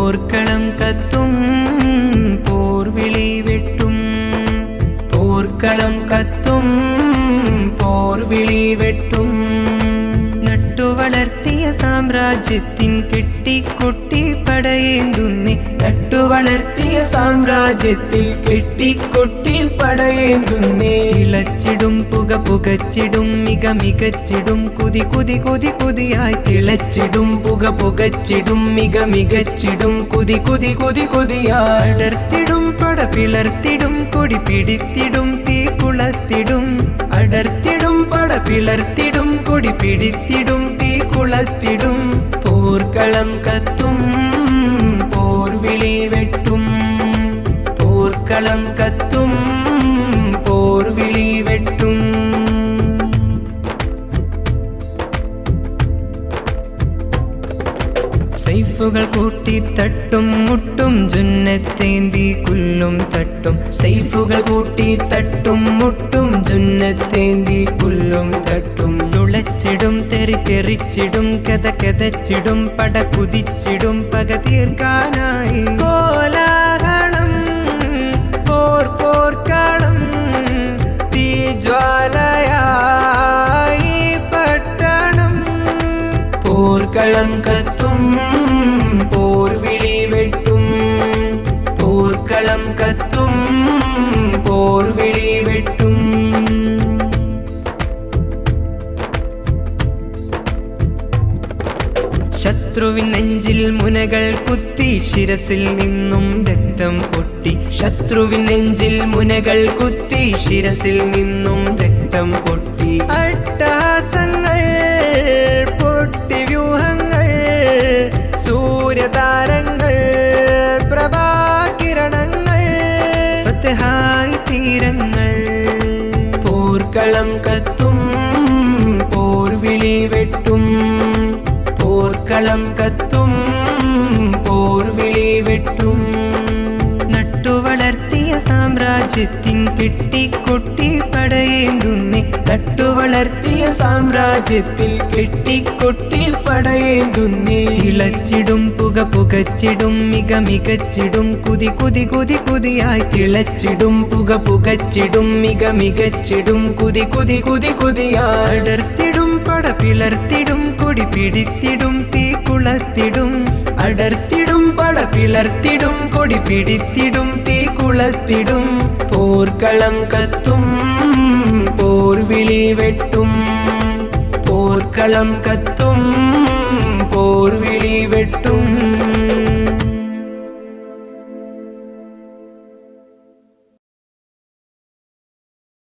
പോർക്കളം കത്തും പോർവിളി വെട്ടും. പോർക്കളം കത്തും പോർവിളി വെട്ടും. നട്ടുവളർത്തിയ സാമ്രാജ്യത്തിൻ കെട്ടിക്കൊട്ടി പടയേന്തുന്നേ. നട്ടുവളർത്തിയ സാമ്രാജ്യത്തിൽ കെട്ടിക്കൊട്ടി പടയേന്തുന്നേ. തിളച്ചിടും പുക പുകച്ചിടും മിക മികച്ചിടും കുതി കുതി കുതി കുതിയായി. തിളച്ചിടും പുക പുകച്ചിടും മിക മികച്ചിടും കുതി കുതി കുതി കുതിയായി. അടർത്തിടും പട പിളർത്തിടും കൊടി പിടിത്തിടും തീ കുളത്തിടും. അടർത്തിടും പട പിളർത്തിടും കൊടി പിടിത്തിടും തീ കുളത്തിടും. പോർക്കളം കത്തും പോർവിളി വെട്ടും. പോർക്കളം കത്തും പോർവിളി വെട്ടും. സൈഫുകൾ കൂട്ടി തട്ടും മുട്ടും ജുന്നത്തേന്തി കുല്ലും തട്ടും. സൈഫുകൾ കൂട്ടി തട്ടും മുട്ടും ജുന്നത്തേന്തി കുല്ലും തട്ടും. തുളച്ചിടും തെറി തെറിച്ചിടും കഥ കഥച്ചിടും പട കുതിച്ചിടും പക തീർക്കാനായി. കോലാഹളം പോർ പോർക്കളം തീജ്വാലയായി പട്ടണം. പോർക്കളം കത്തും പോർവിളി വെട്ടും. പോർക്കളം കത്തും പോർവിളി വെട്ടും. ശത്രുവിൻ നെഞ്ചിൽ മുനകൾ കുത്തി ശിരസിൽ നിന്നും രക്തം പൊട്ടി. ശത്രുവിൻ നെഞ്ചിൽ മുനകൾ കുത്തി ശിരസിൽ നിന്നും രക്തം പൊട്ടി. അട്ടഹാസങ്ങൾ പൊട്ടി വ്യൂഹങ്ങൾ സൂര്യതാരങ്ങൾ പ്രഭാകിരണങ്ങൾ ഫതഹായി തീരങ്ങൾ. പോർക്കളം കത്തും പോർവിളി വെട്ടും. പോർക്കളം കത്തും പോർവിളി വെട്ടും. നട്ടുവളർത്തിയ സാമ്രാജ്യത്തിൻ കെട്ടിക്കൊട്ടി പടയേന്തുന്നേ. നട്ടുവളർത്തിയ സാമ്രാജ്യത്തിൽ കെട്ടിക്കൊട്ടി പടയേന്തുന്നേ. തിളച്ചിടും പുക പുകച്ചിടും മിക മികച്ചിടും കുതി കുതി കുതി കുതിയായി. തിളച്ചിടും പുക പുകച്ചിടും മിക മികച്ചിടും കുതി കുതി കുതി കുതിയായി. അടർത്തിടും പട പിളർത്തിടും കൊടി പിടിത്തിടും തീ കുളത്തിടും. അടർത്തിടും പട പിളർത്തിടും കൊടി പിടിത്തിടും തീ കുളത്തിടും. പോർക്കളം കത്തും പോർവിളി വെട്ടും. പോർക്കളം കത്തും പോർവിളി വെട്ടും.